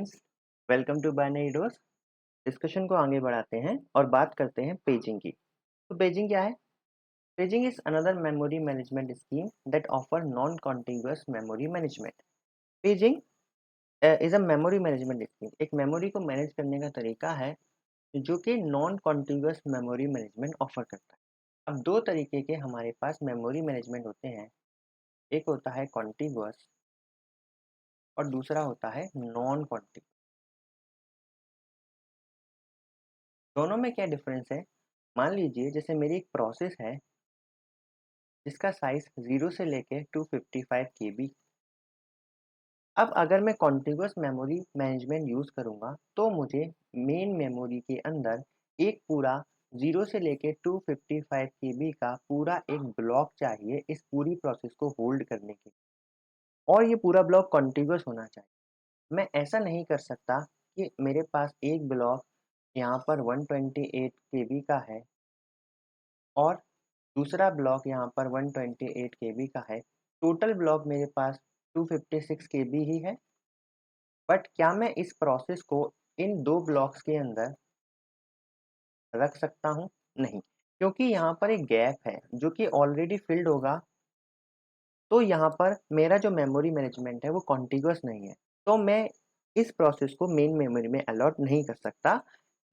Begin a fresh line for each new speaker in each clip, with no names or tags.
Friends, welcome to Binary Dose. Discussion को आगे बढ़ाते हैं और बात करते हैं पेजिंग की। तो पेजिंग क्या है? Paging is another memory management scheme that offer non contiguous memory management. Paging is a memory management scheme, एक मेमोरी को मैनेज करने का तरीका है जो कि non contiguous memory management offer करता है। अब दो तरीके के हमारे पास मेमोरी मैनेजमेंट होते हैं, एक होता है कॉन्टिग्यूअस और दूसरा होता है नॉन कॉन्टिग्यूअस। दोनों में क्या डिफरेंस है? मान लीजिए जैसे मेरी एक प्रोसेस है जिसका साइज 0 से लेके 255 केबी। अब अगर मैं कॉन्टिग्यूअस मेमोरी मैनेजमेंट यूज़ करूँगा तो मुझे मेन मेमोरी के अंदर एक पूरा 0 से लेके 255 केबी का पूरा एक ब्लॉक चाहिए इस पूरी प्रोसेस को होल्ड करने के लिए, और ये पूरा ब्लॉक कॉन्टिग्यूअस होना चाहिए। मैं ऐसा नहीं कर सकता कि मेरे पास एक ब्लॉक यहाँ पर 128 केबी का है और दूसरा ब्लॉक यहाँ पर 128 केबी का है। टोटल ब्लॉक मेरे पास 256 केबी ही है। बट क्या मैं इस प्रोसेस को इन दो ब्लॉक्स के अंदर रख सकता हूँ? नहीं, क्योंकि यहाँ पर एक गैप है जो कि ऑलरेडी फिल्ड होगा। तो यहाँ पर मेरा जो मेमोरी मैनेजमेंट है वो कॉन्टिग्यूअस नहीं है, तो मैं इस प्रोसेस को मेन मेमोरी में अलॉट नहीं कर सकता।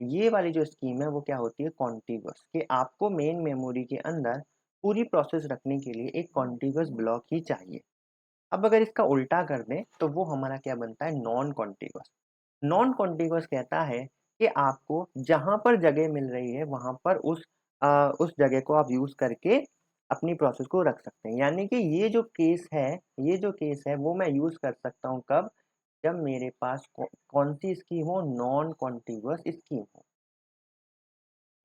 ये वाली जो स्कीम है वो क्या होती है? कॉन्टिग्यूअस, कि आपको मेन मेमोरी के अंदर पूरी प्रोसेस रखने के लिए एक कॉन्टिग्यूअस ब्लॉक ही चाहिए। अब अगर इसका उल्टा कर दें तो वो हमारा क्या बनता है? Non contiguous. नॉन कॉन्टिग्यूअस कहता है कि आपको जहाँ पर जगह मिल रही है वहाँ पर उस जगह को आप यूज़ करके अपनी प्रोसेस को रख सकते हैं। यानी कि ये जो केस है वो मैं यूज़ कर सकता हूँ कब? जब मेरे पास कौन सी स्कीम हो? नॉन कॉन्टिग्यूअस स्कीम हो।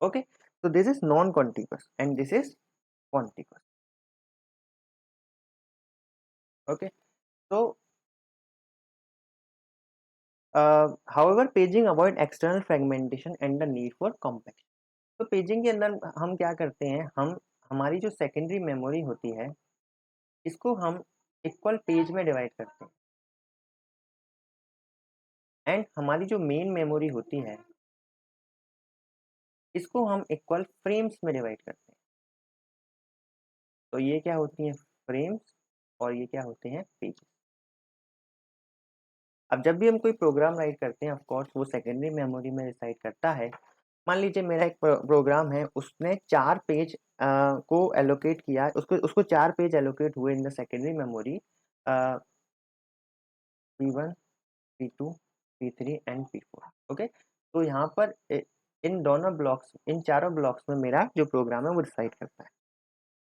Okay, so this is non-contiguous and this is contiguous. Okay, so however paging avoid external fragmentation and the need for compaction. तो पेजिंग के अंदर हम क्या करते हैं? हम हमारी जो सेकेंडरी मेमोरी होती है इसको हम इक्वल पेज में डिवाइड करते हैं, एंड हमारी जो मेन मेमोरी होती है इसको हम इक्वल फ्रेम्स में डिवाइड करते हैं। तो ये क्या होती हैं? फ्रेम्स, और ये क्या होते हैं? पेजेस। अब जब भी हम कोई प्रोग्राम राइट करते हैं, ऑफ कोर्स वो सेकेंडरी मेमोरी में रिसाइड करता है। मान लीजिए मेरा एक प्रोग्राम है, उसने 4 पेज को एलोकेट किया, उसको उसको 4 पेज एलोकेट हुए in the secondary memory, P1, P2, P3 and P4। Okay, तो यहाँ पर इन दोनों ब्लॉक्स, इन चारों ब्लॉक्स में मेरा जो प्रोग्राम है वो रिसाइड करता है।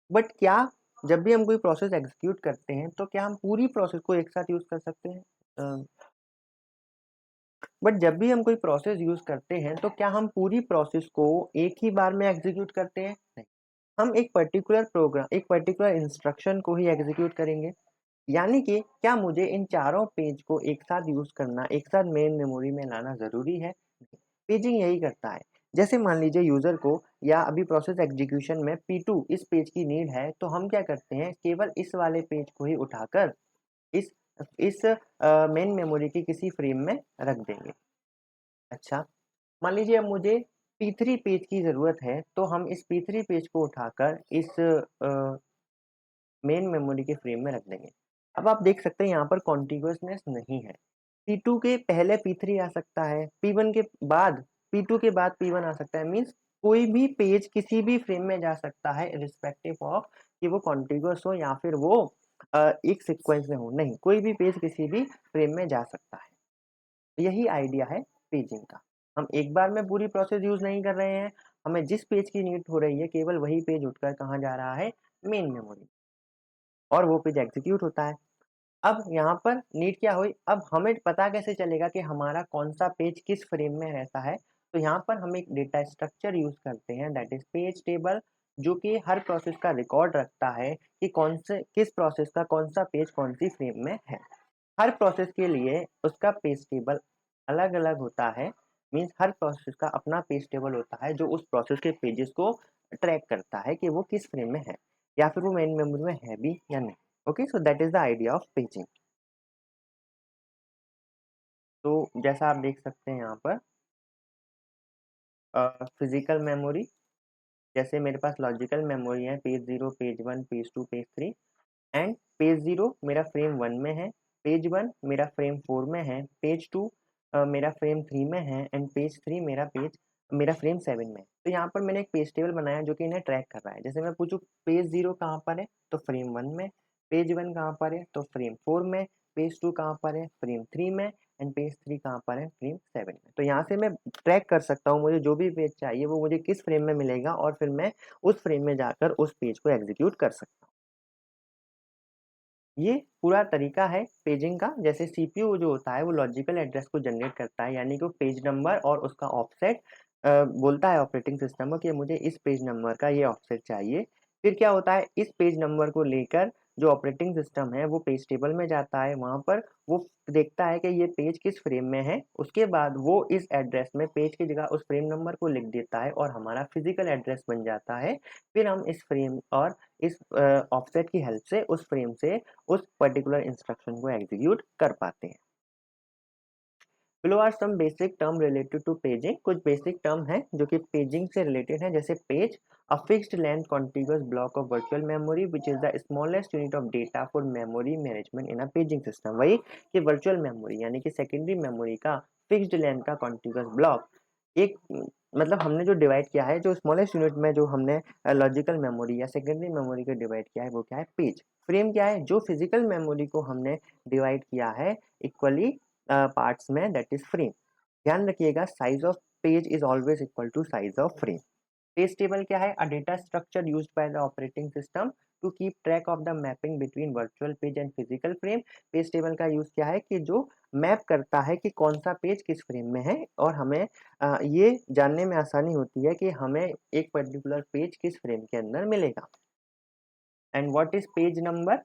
बट क्या जब भी हम कोई प्रोसेस एग्जीक्यूट करते हैं तो क्या हम पूरी प्रोसेस को एक साथ यूज कर सकते हैं? बट जब भी हम कोई प्रोसेस यूज करते हैं तो क्या हम पूरी प्रोसेस को एक ही बार में एग्जीक्यूट करते हैं? नहीं, हम एक पर्टिकुलर प्रोग्राम, एक पर्टिकुलर इंस्ट्रक्शन को ही एग्जीक्यूट करेंगे। यानी कि क्या मुझे इन चारों पेज को एक साथ यूज करना, एक साथ मेन मेमोरी में लाना जरूरी है? पेजिंग यही करता है। जैसे मान लीजिए यूजर को या अभी प्रोसेस एग्जीक्यूशन में P2 इस पेज की नीड है, तो हम क्या करते हैं? केवल इस वाले पेज को ही उठाकर इस इस मेन मेमोरी की किसी फ्रेम में रख देंगे। अच्छा, मान लीजिए अब मुझे P3 पेज की ज़रूरत है, तो हम इस P3 पेज को उठाकर इस मेन मेमोरी के फ्रेम में रख देंगे। अब आप देख सकते हैं यहाँ पर कॉन्टिग्यूअसनेस नहीं है। P2 के पहले P3 आ सकता है, P1 के बाद P2 के बाद P1 आ सकता है। मीन्स कोई भी पेज किसी भी फ्रेम में जा सकता है, इर्रिस्पेक्टिव ऑफ कि वो कॉन्टिग्यूअस हो या फिर वो एक सीक्वेंस में हो। नहीं, कोई भी पेज किसी भी फ्रेम में जा सकता है। यही आइडिया है पेजिंग का। हम एक बार में पूरी प्रोसेस यूज़ नहीं कर रहे हैं, हमें जिस पेज की नीड हो रही है केवल वही पेज उठकर कहाँ जा रहा है? मेन मेमोरी, और वो पेज एग्जीक्यूट होता है। अब यहाँ पर नीड क्या हुई? अब हमें पता कैसे चलेगा कि हमारा कौन-सा पेज किस फ्रेम में रहता है? तो यहाँ पर हम एक डेटा स्ट्रक्चर यूज़ करते हैं, दैट इज़ पेज टेबल, जो कि हर प्रोसेस का रिकॉर्ड रखता है कि कौन से किस प्रोसेस का कौन-सा पेज कौन-सी फ्रेम में है। हर प्रोसेस के लिए उसका पेज टेबल अलग-अलग होता है। मीन्स हर प्रोसेस का अपना पेज टेबल होता है जो उस प्रोसेस के पेजेस को ट्रैक करता है कि वो किस फ्रेम में है या फिर वो मेन मेमोरी में है भी या नहीं। Okay, so that is the idea of paging. तो जैसा आप देख सकते हैं यहाँ पर फिजिकल मेमोरी, जैसे मेरे पास लॉजिकल मेमोरी है page 0, page 1, page 2, page 3 and page 0 मेरा फ्रेम 1 में है, पेज 1 मेरा फ्रेम 4 में है, पेज 2 मेरा फ्रेम 3 में है एंड पेज 3 मेरा फ्रेम 7 में है। तो यहाँ पर मैंने एक पेज टेबल बनाया जो कि इन्हें ट्रैक कर रहा है। जैसे मैं पूछूँ पेज 0 कहाँ पर है, तो फ्रेम 1 में, पेज 1 कहाँ पर है, तो फ्रेम 4 में, पेज 2 कहाँ पर है, फ्रेम 3 में एंड पेज 3 कहाँ पर है, फ्रेम 7 में। तो यहाँ से मैं ट्रैक कर सकता हूँ मुझे जो भी पेज चाहिए वो मुझे किस फ्रेम में मिलेगा और फिर मैं उस फ्रेम में जाकर उस पेज को एग्जीक्यूट कर सकता हूँ। ये पूरा तरीका है पेजिंग का। जैसे सीपीयू जो होता है वो लॉजिकल एड्रेस को जनरेट करता है, यानी कि वो पेज नंबर और उसका ऑफसेट बोलता है ऑपरेटिंग सिस्टम को कि मुझे इस पेज नंबर का ये ऑफसेट चाहिए। फिर क्या होता है, इस पेज नंबर को लेकर जो ऑपरेटिंग सिस्टम है वो पेज टेबल में जाता है, वहाँ पर वो देखता है कि ये पेज किस फ्रेम में है। उसके बाद वो इस एड्रेस में पेज की जगह उस फ्रेम नंबर को लिख देता है और हमारा फिजिकल एड्रेस बन जाता है। फिर हम इस फ्रेम और इस ऑफसेट की हेल्प से उस फ्रेम से उस पर्टिकुलर इंस्ट्रक्शन को एग्जीक्यूट कर पाते हैं। Below are some basic term related to paging. कुछ बेसिक टर्म है जो कि पेजिंग से रिलेटेड है, जैसे page a fixed length contiguous block of virtual memory which is the smallest unit of data for memory management in a paging system. वही कि virtual memory यानी कि सेकेंडरी मेमोरी का फिक्स्ड लेंथ का contiguous block एक मतलब हमने जो डिवाइड किया है, जो स्मॉलेस्ट यूनिट में जो हमने लॉजिकल मेमोरी या सेकेंडरी मेमोरी को डिवाइड किया है वो क्या है, पेज। फ्रेम क्या है, जो फिजिकल मेमोरी को हमने डिवाइड किया है इक्वली पार्ट्स में, दैट इज फ्रेम। ध्यान रखिएगा size of page is always equal to size of frame. Page table क्या है, a data structure used by the operating system to keep track of the mapping between virtual page and physical frame. Page table का use क्या है कि जो map करता है कि कौन सा पेज किस फ्रेम में है और हमें ये जानने में आसानी होती है कि हमें एक पर्टिकुलर पेज किस फ्रेम के अंदर मिलेगा। And what is page number?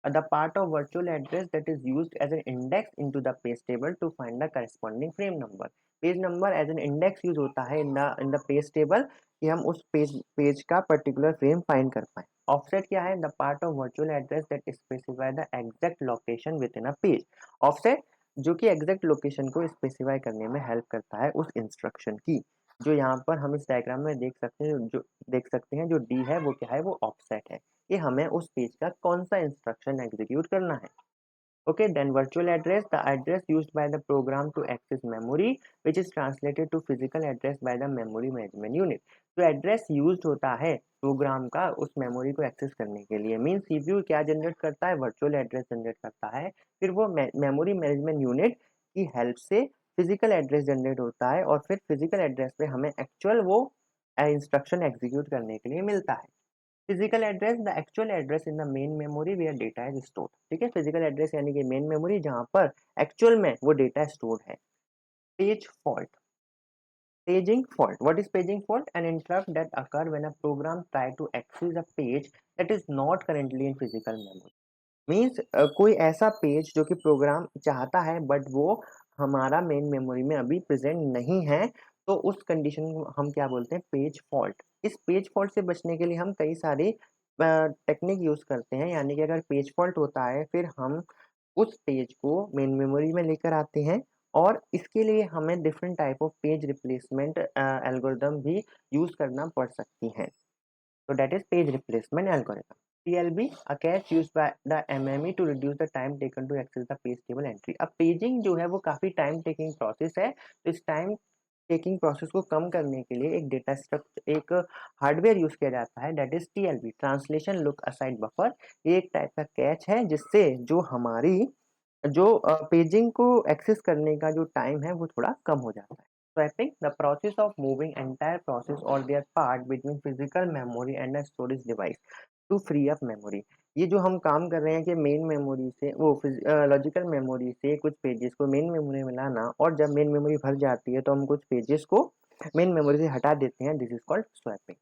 The part of virtual address that is used as an index into the page table to find the corresponding frame number. Page number as an index use होता है in the page table कि हम उस page का particular frame find कर पाए। Offset क्या है? The part of virtual address that specify the exact location within a page. Offset जो कि एग्जैक्ट लोकेशन को स्पेसिफाई करने में हेल्प करता है उस इंस्ट्रक्शन की, जो यहाँ पर हम इस डायग्राम में देख सकते हैं जो डी है वो क्या है, वो ऑफसेट है कि हमें उस पेज का कौन सा इंस्ट्रक्शन एग्जीक्यूट करना है। Okay, then virtual address, the address used by the program to access memory which is translated to physical address by the memory management unit. तो एड्रेस यूज्ड होता है प्रोग्राम का उस मेमोरी को एक्सेस करने के लिए, मीन सीपीयू क्या जनरेट करता है, वर्चुअल एड्रेस जनरेट करता है, फिर वो मेमोरी मैनेजमेंट यूनिट की हेल्प से फिजिकल एड्रेस जनरेट होता है और फिर फिजिकल एड्रेस पे हमें एक्चुअल वो इंस्ट्रक्शन एग्जीक्यूट करने के लिए मिलता है। Physical address, the actual address in the main memory where data is stored. ठीक है, फिजिकल एड्रेस यानी कि मेन मेमोरी जहां पर एक्चुअल में वो डेटा स्टोर है। Page fault, paging fault, what is paging fault, an interrupt that occur when a program try to access a page that is not currently in physical memory. Means कोई ऐसा page जो कि programme चाहता है but वो हमारा main memory में अभी प्रेजेंट नहीं है, तो उस कंडीशन को हम क्या बोलते हैं, पेज फॉल्ट। इस पेज फॉल्ट से बचने के लिए हम कई सारी टेक्निक यूज करते हैं, यानी कि अगर पेज फॉल्ट होता है फिर हम उस पेज को मेन मेमोरी में लेकर आते हैं और इसके लिए हमें different type of page replacement algorithm भी यूज करना पड़ सकती हैं। So that is page replacement algorithm. PLB, a cache used by the MME to reduce the time taken to access the page table entry. अब paging जो है वो काफ़ी टाइम टेकिंग प्रोसेस है, तो इस टाइम टेकिंग प्रोसेस को कम करने के लिए एक डेटा स्ट्रक्चर, एक हार्डवेयर यूज किया जाता है, that is TLB, translation look aside buffer. ये एक टाइप का कैच है जिससे जो हमारी जो पेजिंग को एक्सेस करने का जो टाइम है वो थोड़ा कम हो जाता है। Swapping, the process of moving entire process और their part between physical memory and a storage device to free up memory. ये जो हम काम कर रहे हैं कि मेन मेमोरी से वो लॉजिकल मेमोरी से कुछ पेजेस को मेन मेमोरी में लाना, और जब मेन मेमोरी भर जाती है तो हम कुछ पेजेस को मेन मेमोरी से हटा देते हैं, this is called swapping.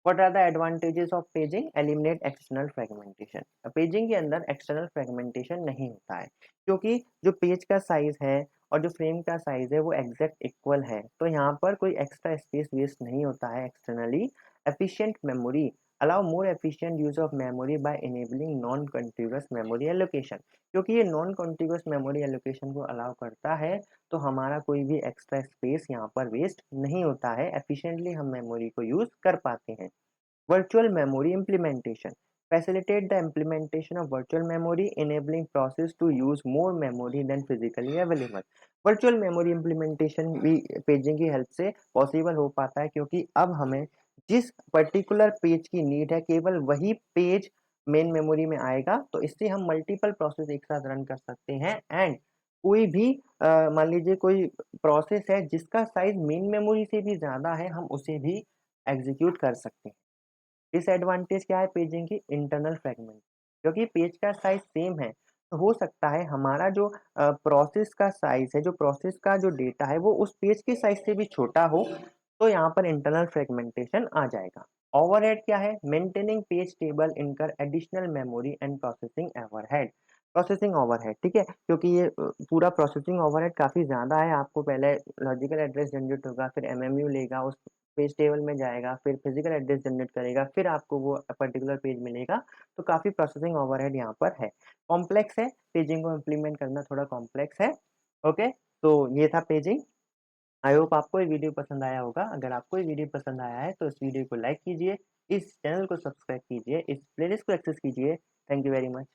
What are the advantages of paging? Eliminate external fragmentation. Paging के अंदर एक्सटर्नल फ्रेगमेंटेशन नहीं होता है क्योंकि जो पेज का साइज है और जो फ्रेम का साइज है वो एग्जैक्ट इक्वल है, तो यहाँ पर कोई एक्स्ट्रा स्पेस वेस्ट नहीं होता है externally. Efficient memory, allow more efficient use of memory by enabling non continuous memory allocation. क्योंकि ये नॉन कंटिन्यूअस मेमोरी एलोकेशन को अलाउ करता है तो हमारा कोई भी एक्स्ट्रा स्पेस यहाँ पर वेस्ट नहीं होता है, एफिशिएंटली हम मेमोरी को यूज कर पाते हैं। Virtual memory implementation facilitate the implementation of virtual memory, enabling process to use more memory than physically available. Virtual memory implementation भी पेजिंग की हेल्प से पॉसिबल हो पाता है, क्योंकि अब हमें जिस पर्टिकुलर पेज की नीड है केवल वही पेज मेन मेमोरी में आएगा, तो इससे हम मल्टीपल प्रोसेस एक साथ रन कर सकते हैं। एंड कोई भी मान लीजिए कोई प्रोसेस है जिसका साइज मेन मेमोरी से भी ज़्यादा है, हम उसे भी एग्जीक्यूट कर सकते हैं। डिसएडवांटेज क्या है पेजिंग की? Internal fragment. क्योंकि पेज का साइज सेम है तो हो सकता है हमारा जो प्रोसेस का साइज है, जो प्रोसेस का जो डेटा है वो उस पेज के साइज से भी छोटा हो, तो यहाँ पर इंटरनल फ्रेगमेंटेशन आ जाएगा। ओवरहेड क्या है? मेंटेनिंग पेज टेबल इनकर additional memory and processing overhead. Processing overhead, ठीक है, क्योंकि ये पूरा प्रोसेसिंग ओवरहेड काफ़ी ज़्यादा है। आपको पहले लॉजिकल एड्रेस जनरेट होगा, फिर एमएमयू लेगा, उस पेज टेबल में जाएगा, फिर फिजिकल एड्रेस जनरेट करेगा, फिर आपको वो पर्टिकुलर पेज मिलेगा। तो काफ़ी प्रोसेसिंग ओवरहेड यहाँ पर है। कॉम्प्लेक्स है, पेजिंग को इम्प्लीमेंट करना थोड़ा कॉम्प्लेक्स है। ओके, तो ये था पेजिंग। आई होप आपको ये वीडियो पसंद आया होगा। अगर आपको ये वीडियो पसंद आया है तो इस वीडियो को लाइक कीजिए, इस चैनल को सब्सक्राइब कीजिए, इस प्लेलिस्ट को एक्सेस कीजिए। Thank you very much.